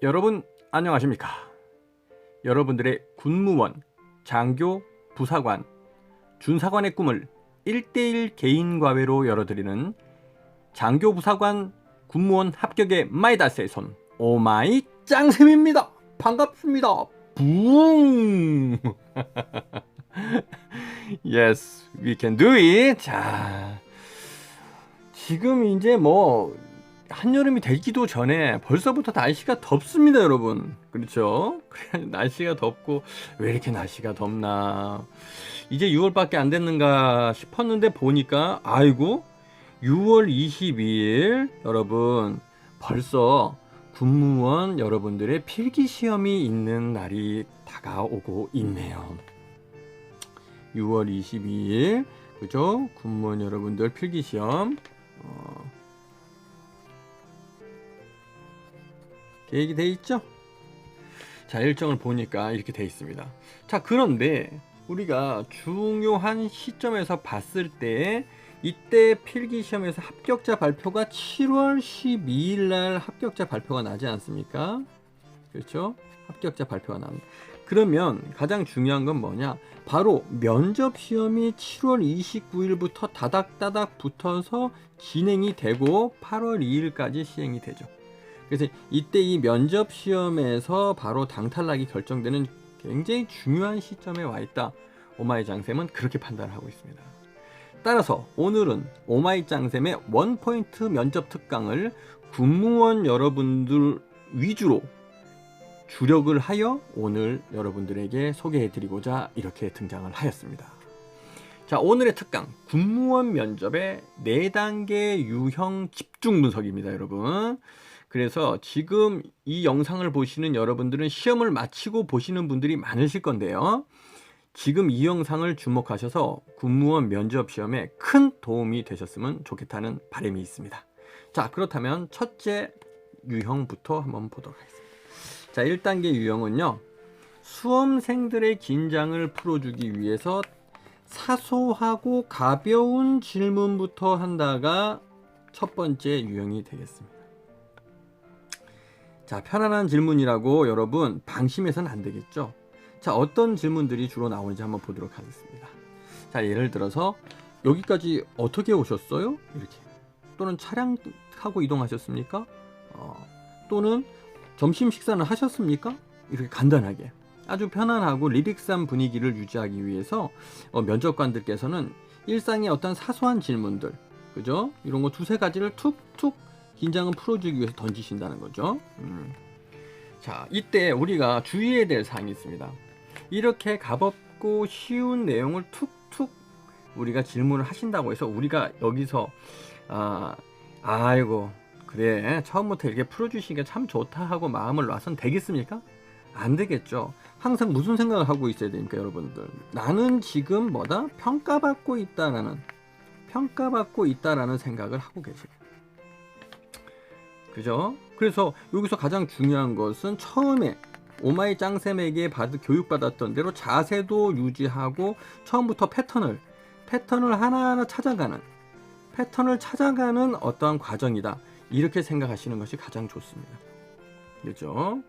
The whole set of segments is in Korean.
여러분 안녕하십니까? 여러분들의 군무원, 장교, 부사관, 준사관의 꿈을 1대1 개인 과외로 열어드리는 장교 부사관 군무원 합격의 마이다스의 손 오마이 짱쌤입니다. 반갑습니다. 붕. Yes, we can do it. 자, 지금 이제 한여름이 되기도 전에 벌써부터 날씨가 덥습니다, 여러분. 그렇죠? 그래, 날씨가 덥고 왜 이렇게 날씨가 덥나. 이제 6월밖에 안 됐는가 싶었는데 보니까 아이고 6월 22일 여러분 벌써 군무원 여러분들의 필기시험이 있는 날이 다가오고 있네요. 6월 22일 그죠? 군무원 여러분들 필기시험 계획이 돼 있죠? 자, 일정을 보니까 이렇게 돼 있습니다. 자, 그런데 우리가 중요한 시점에서 봤을 때 이때 필기시험에서 합격자 발표가 7월 12일 날 합격자 발표가 나지 않습니까? 그렇죠? 합격자 발표가 납니다. 그러면 가장 중요한 건 뭐냐? 바로 면접 시험이 7월 29일부터 다닥다닥 붙어서 진행이 되고 8월 2일까지 시행이 되죠. 그래서 이때 이 면접 시험에서 바로 당탈락이 결정되는 굉장히 중요한 시점에 와 있다. 오마이 짱쌤은 그렇게 판단하고 있습니다. 따라서 오늘은 오마이 짱쌤의 원포인트 면접 특강을 군무원 여러분들 위주로 주력을 하여 오늘 여러분들에게 소개해 드리고자 이렇게 등장을 하였습니다. 자, 오늘의 특강 군무원 면접의 4단계 유형 집중 분석입니다, 여러분. 그래서 지금 이 영상을 보시는 여러분들은 시험을 마치고 보시는 분들이 많으실 건데요. 지금 이 영상을 주목하셔서 군무원 면접 시험에 큰 도움이 되셨으면 좋겠다는 바람이 있습니다. 자, 그렇다면 첫째 유형부터 한번 보도록 하겠습니다. 자, 1단계 유형은요. 수험생들의 긴장을 풀어주기 위해서 사소하고 가벼운 질문부터 한다가 첫 번째 유형이 되겠습니다. 자, 편안한 질문이라고 여러분 방심해서는 안 되겠죠. 자, 어떤 질문들이 주로 나오는지 한번 보도록 하겠습니다. 자, 예를 들어서 여기까지 어떻게 오셨어요? 이렇게. 또는 차량 타고 이동하셨습니까? 또는 점심 식사는 하셨습니까? 이렇게 간단하게 아주 편안하고 리렉스한 분위기를 유지하기 위해서 면접관들께서는 일상의 어떤 사소한 질문들, 그죠? 이런 거 두세 가지를 툭툭 긴장을 풀어주기 위해서 던지신다는 거죠. 자, 이때 우리가 주의해야 될 사항이 있습니다. 이렇게 가볍고 쉬운 내용을 툭툭 우리가 질문을 하신다고 해서 우리가 여기서 아이고 그래 처음부터 이렇게 풀어주시기가 참 좋다 하고 마음을 놔선 되겠습니까? 안 되겠죠. 항상 무슨 생각을 하고 있어야 됩니까, 여러분들? 나는 지금 평가받고 있다라는 생각을 하고 계세요. 그죠? 그래서 여기서 가장 중요한 것은 처음에 오마이 짱쌤에게 교육받았던 대로 자세도 유지하고 처음부터 패턴을 하나하나 찾아가는 어떠한 과정이다. 이렇게 생각하시는 것이 가장 좋습니다. 그렇죠?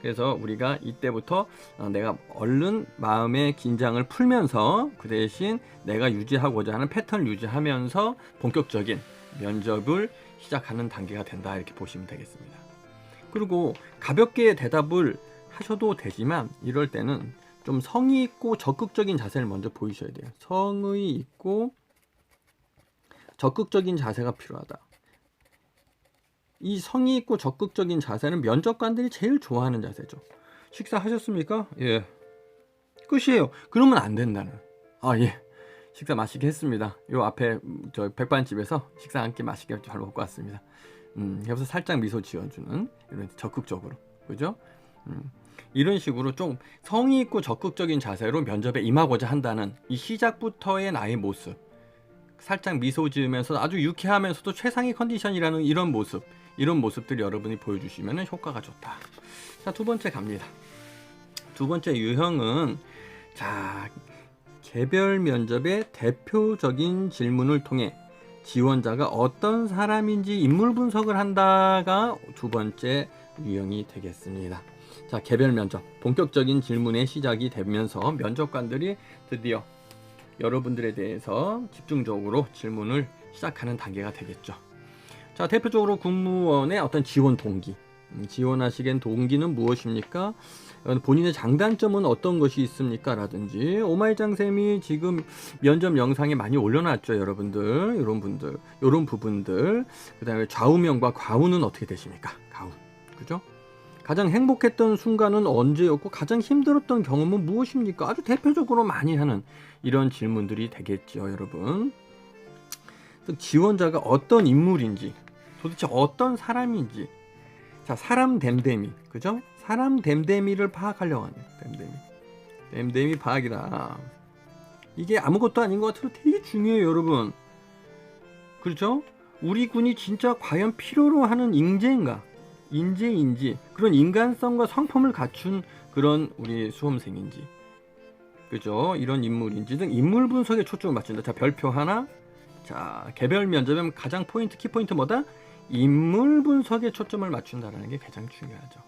그래서 우리가 이때부터 내가 얼른 마음의 긴장을 풀면서 그 대신 내가 유지하고자 하는 패턴을 유지하면서 본격적인 면접을 시작하는 단계가 된다. 이렇게 보시면 되겠습니다. 그리고 가볍게 대답을 하셔도 되지만 이럴 때는 좀 성의 있고 적극적인 자세를 먼저 보이셔야 돼요. 성의 있고 적극적인 자세가 필요하다. 이 성의 있고 적극적인 자세는 면접관들이 제일 좋아하는 자세죠. 식사하셨습니까? 예. 끝이에요. 그러면 안 된다는. 예. 식사 맛있게 했습니다. 요 앞에 저 백반집에서 식사 함께 맛있게 잘 먹고 왔습니다. 그래서 살짝 미소 지어주는 이런 적극적으로, 그죠? 이런 식으로 좀 성의 있고 적극적인 자세로 면접에 임하고자 한다는 이 시작부터의 나의 모습, 살짝 미소 지으면서 아주 유쾌하면서도 최상의 컨디션이라는 이런 모습들 여러분이 보여주시면 효과가 좋다. 자, 두 번째 갑니다. 두 번째 유형은 개별 면접의 대표적인 질문을 통해 지원자가 어떤 사람인지 인물 분석을 한다가 두 번째 유형이 되겠습니다. 자, 개별 면접. 본격적인 질문의 시작이 되면서 면접관들이 드디어 여러분들에 대해서 집중적으로 질문을 시작하는 단계가 되겠죠. 자, 대표적으로 군무원의 어떤 지원 동기. 지원하시게 동기는 무엇입니까? 본인의 장단점은 어떤 것이 있습니까? 라든지 오마이장쌤이 지금 면접 영상에 많이 올려놨죠, 여러분들. 이런 부분들. 그 다음에 좌우명과 과우는 어떻게 되십니까? 과우. 그죠? 가장 행복했던 순간은 언제였고 가장 힘들었던 경험은 무엇입니까? 아주 대표적으로 많이 하는 이런 질문들이 되겠죠, 여러분. 지원자가 어떤 인물인지, 도대체 어떤 사람인지. 자, 사람 댐댐이, 그죠? 사람 댐댐이를 파악하려고 하네요. 댐댐이 파악이다. 이게 아무것도 아닌 것 같아도 되게 중요해요, 여러분. 그렇죠? 우리 군이 진짜 과연 필요로 하는 인재인가? 인재인지, 그런 인간성과 성품을 갖춘 그런 우리 수험생인지, 그죠? 이런 인물인지 등 인물 분석에 초점을 맞춘다. 자, 별표 하나. 자, 개별 면접의 가장 키포인트 뭐다? 인물 분석에 초점을 맞춘다라는 게 가장 중요하죠.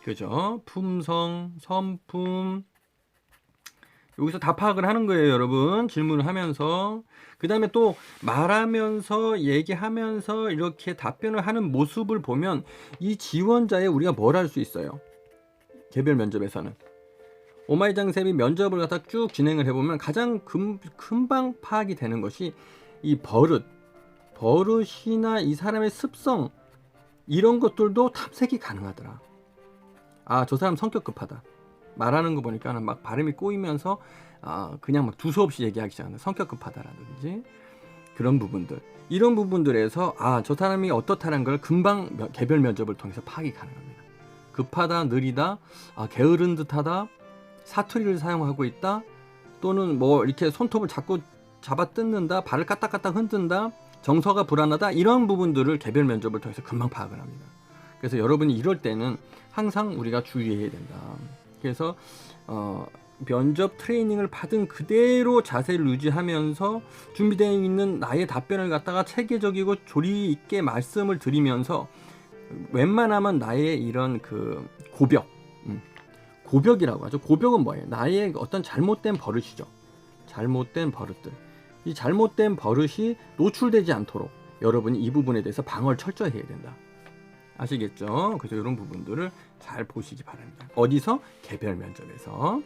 그죠? 품성, 성품. 여기서 다 파악을 하는 거예요, 여러분. 질문을 하면서. 그 다음에 또 말하면서, 얘기하면서 이렇게 답변을 하는 모습을 보면 이 지원자의 우리가 뭘 할 수 있어요? 개별 면접에서는. 오마이장쌤이 면접을 갖다 쭉 진행을 해보면 가장 금방 파악이 되는 것이 이 버릇이나 이 사람의 습성, 이런 것들도 탐색이 가능하더라. 아, 저 사람 성격 급하다. 말하는 거 보니까 막 발음이 꼬이면서 그냥 막 두서없이 얘기하기 시작한다. 성격 급하다라든지 그런 부분들. 이런 부분들에서 저 사람이 어떻다는 걸 금방 개별 면접을 통해서 파악이 가능합니다. 급하다, 느리다, 게으른 듯하다, 사투리를 사용하고 있다, 또는 뭐 이렇게 손톱을 자꾸 잡아 뜯는다, 발을 까딱까딱 흔든다, 정서가 불안하다, 이런 부분들을 개별 면접을 통해서 금방 파악을 합니다. 그래서 여러분이 이럴 때는 항상 우리가 주의해야 된다. 그래서 면접 트레이닝을 받은 그대로 자세를 유지하면서 준비되어 있는 나의 답변을 갖다가 체계적이고 조리 있게 말씀을 드리면서 웬만하면 나의 이런 그 고벽이라고 하죠. 고벽은 뭐예요? 나의 어떤 잘못된 버릇이죠. 잘못된 버릇들. 이 잘못된 버릇이 노출되지 않도록 여러분이 이 부분에 대해서 방어를 철저히 해야 된다. 아시겠죠? 그래서 이런 부분들을 잘 보시기 바랍니다. 어디서? 개별 면접에서.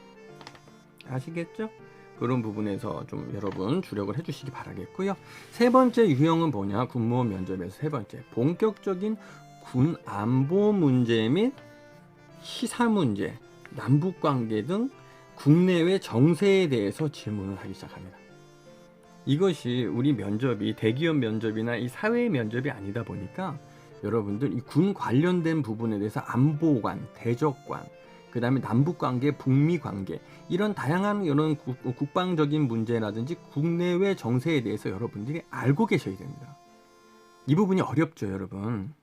아시겠죠? 그런 부분에서 좀 여러분 주력을 해주시기 바라겠고요. 세 번째 유형은 뭐냐? 군무원 면접에서 세 번째, 본격적인 군 안보 문제 및 시사 문제, 남북관계 등 국내외 정세에 대해서 질문을 하기 시작합니다. 이것이 우리 면접이 대기업 면접이나 이 사회 면접이 아니다 보니까 여러분들 이 군 관련된 부분에 대해서 안보관, 대적관, 그 다음에 남북관계, 북미관계, 이런 다양한 이런 국방적인 문제라든지 국내외 정세에 대해서 여러분들이 알고 계셔야 됩니다. 이 부분이 어렵죠, 여러분.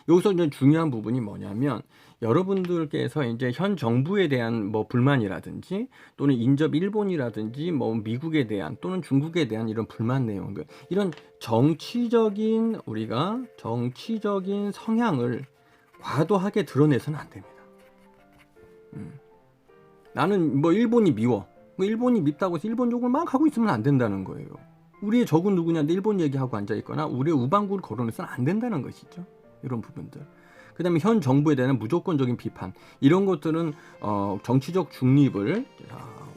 여기서 이제 중요한 부분이 뭐냐면 여러분들께서 이제 현 정부에 대한 뭐 불만이라든지 또는 인접 일본이라든지 뭐 미국에 대한 또는 중국에 대한 이런 불만 내용들, 이런 정치적인 우리가 정치적인 성향을 과도하게 드러내서는 안 됩니다. 나는 뭐 일본이 미워, 뭐 일본이 밉다고 해서 일본 욕을 막 하고 있으면 안 된다는 거예요. 우리의 적은 누구냐인데 일본 얘기하고 앉아있거나 우리의 우방국을 거론해서는 안 된다는 것이죠. 이런 부분들. 그 다음에 현 정부에 대한 무조건적인 비판, 이런 것들은 정치적 중립을,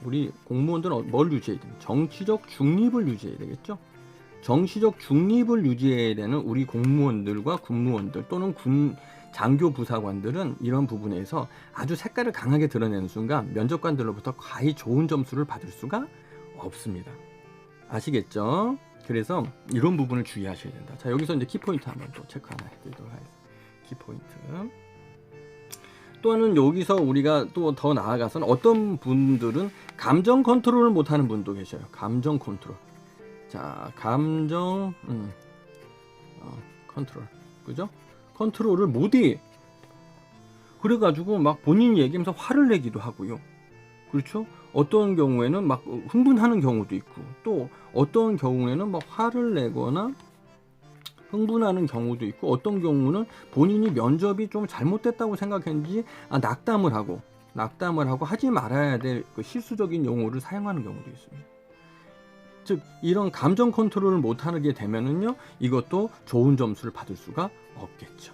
우리 공무원들은 뭘 유지해야 됩니까? 정치적 중립을 유지해야 되겠죠. 정치적 중립을 유지해야 되는 우리 공무원들과 군무원들 또는 군 장교 부사관들은 이런 부분에서 아주 색깔을 강하게 드러내는 순간 면접관들로부터 과히 좋은 점수를 받을 수가 없습니다. 아시겠죠? 그래서 이런 부분을 주의하셔야 된다. 자, 여기서 이제 키포인트 한번 또 체크 하나 해드리도록 하겠습니다. 키포인트. 또는 여기서 우리가 또 더 나아가서는 어떤 분들은 감정 컨트롤을 못하는 분도 계셔요. 감정 컨트롤. 자, 감정 컨트롤, 그죠? 컨트롤을 못해. 그래가지고 막 본인이 얘기하면서 화를 내기도 하고요. 그렇죠? 어떤 경우에는 막 흥분하는 경우도 있고, 또 어떤 경우에는 막 화를 내거나 흥분하는 경우도 있고, 어떤 경우는 본인이 면접이 좀 잘못됐다고 생각했는지 낙담을 하고 하지 말아야 될 그 실수적인 용어를 사용하는 경우도 있습니다. 즉 이런 감정 컨트롤을 못하게 되면은요, 이것도 좋은 점수를 받을 수가 없겠죠.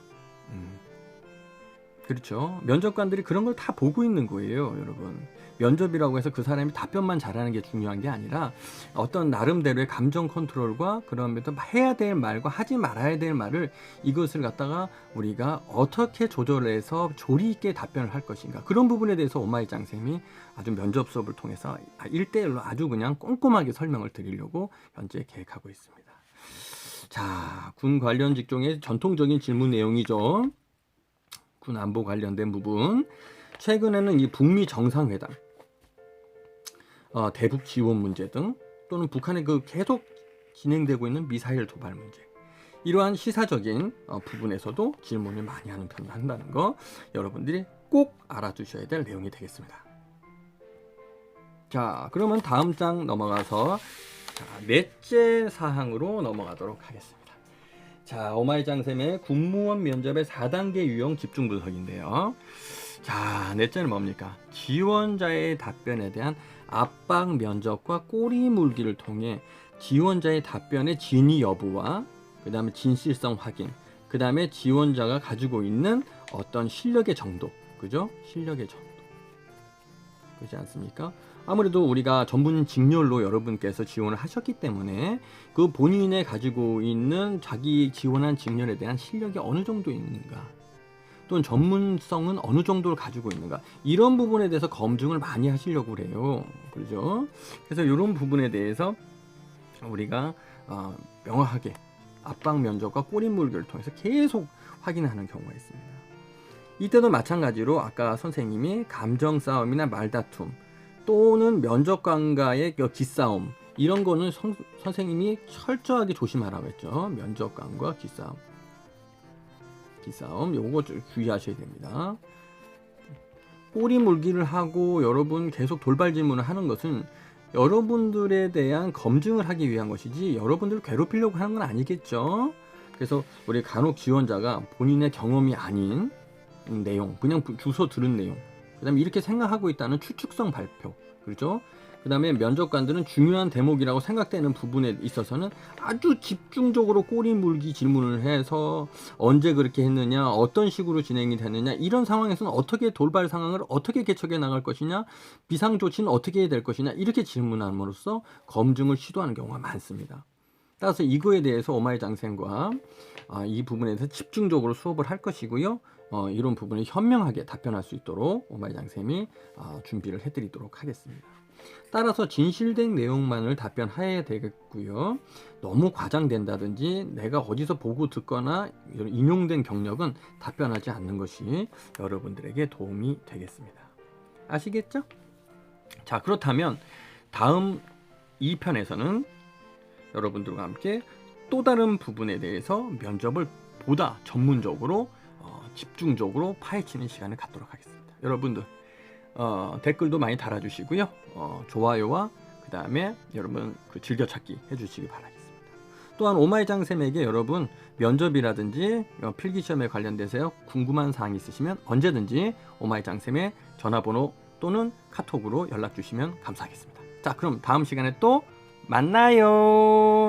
그렇죠. 면접관들이 그런 걸 다 보고 있는 거예요, 여러분. 면접이라고 해서 그 사람이 답변만 잘하는 게 중요한 게 아니라 어떤 나름대로의 감정 컨트롤과 그러면서 해야 될 말과 하지 말아야 될 말을, 이것을 갖다가 우리가 어떻게 조절해서 조리 있게 답변을 할 것인가, 그런 부분에 대해서 오마이장 쌤이 아주 면접 수업을 통해서 1대1로 아주 그냥 꼼꼼하게 설명을 드리려고 현재 계획하고 있습니다. 자, 군 관련 직종의 전통적인 질문 내용이죠. 군 안보 관련된 부분. 최근에는 이 북미 정상회담, 대북 지원 문제 등, 또는 북한의 그 계속 진행되고 있는 미사일 도발 문제, 이러한 시사적인 부분에서도 질문을 많이 하는 편을 한다는 거, 여러분들이 꼭 알아두셔야 될 내용이 되겠습니다. 자, 그러면 다음 장 넘어가서 넷째 사항으로 넘어가도록 하겠습니다. 자, 오마이장쌤의 군무원 면접의 4단계 유형 집중 분석인데요. 자, 넷째는 뭡니까? 지원자의 답변에 대한 압박 면접과 꼬리 물기를 통해 지원자의 답변의 진위 여부와 그 다음에 진실성 확인, 그 다음에 지원자가 가지고 있는 어떤 실력의 정도, 그죠? 실력의 정도, 그렇지 않습니까? 아무래도 우리가 전문 직렬로 여러분께서 지원을 하셨기 때문에 그 본인의 가지고 있는 자기 지원한 직렬에 대한 실력이 어느 정도 있는가, 또는 전문성은 어느 정도를 가지고 있는가, 이런 부분에 대해서 검증을 많이 하시려고 그래요. 그렇죠? 그래서 이런 부분에 대해서 우리가 명확하게 압박 면접과 꼬리 물기를 통해서 계속 확인하는 경우가 있습니다. 이때도 마찬가지로 아까 선생님이 감정 싸움이나 말다툼, 또는 면접관과의 기싸움, 이런 거는 선생님이 철저하게 조심하라고 했죠. 면접관과 기싸움 요거 좀 주의하셔야 됩니다. 꼬리 물기를 하고 여러분 계속 돌발 질문을 하는 것은 여러분들에 대한 검증을 하기 위한 것이지 여러분들을 괴롭히려고 하는 건 아니겠죠. 그래서 우리 간혹 지원자가 본인의 경험이 아닌 내용, 그냥 주워 들은 내용, 그 다음에 이렇게 생각하고 있다는 추측성 발표, 그렇죠? 그 다음에 면접관들은 중요한 대목이라고 생각되는 부분에 있어서는 아주 집중적으로 꼬리 물기 질문을 해서 언제 그렇게 했느냐, 어떤 식으로 진행이 됐느냐, 이런 상황에서는 어떻게 돌발 상황을 어떻게 개척해 나갈 것이냐, 비상조치는 어떻게 해야 될 것이냐, 이렇게 질문함으로써 검증을 시도하는 경우가 많습니다. 따라서 이거에 대해서 오마이장생과 이 부분에 대해서 집중적으로 수업을 할 것이고요. 이런 부분에 현명하게 답변할 수 있도록 오마이장쌤이 준비를 해드리도록 하겠습니다. 따라서 진실된 내용만을 답변해야 되겠고요. 너무 과장된다든지 내가 어디서 보고 듣거나 인용된 경력은 답변하지 않는 것이 여러분들에게 도움이 되겠습니다. 아시겠죠? 자, 그렇다면 다음 2편에서는 여러분들과 함께 또 다른 부분에 대해서 면접을 보다 전문적으로 집중적으로 파헤치는 시간을 갖도록 하겠습니다. 여러분들 댓글도 많이 달아주시고요. 좋아요와 그 다음에 여러분 즐겨찾기 해주시기 바라겠습니다. 또한 오마이장쌤에게 여러분 면접이라든지 필기시험에 관련돼서 궁금한 사항이 있으시면 언제든지 오마이장쌤의 전화번호 또는 카톡으로 연락 주시면 감사하겠습니다. 자, 그럼 다음 시간에 또 만나요.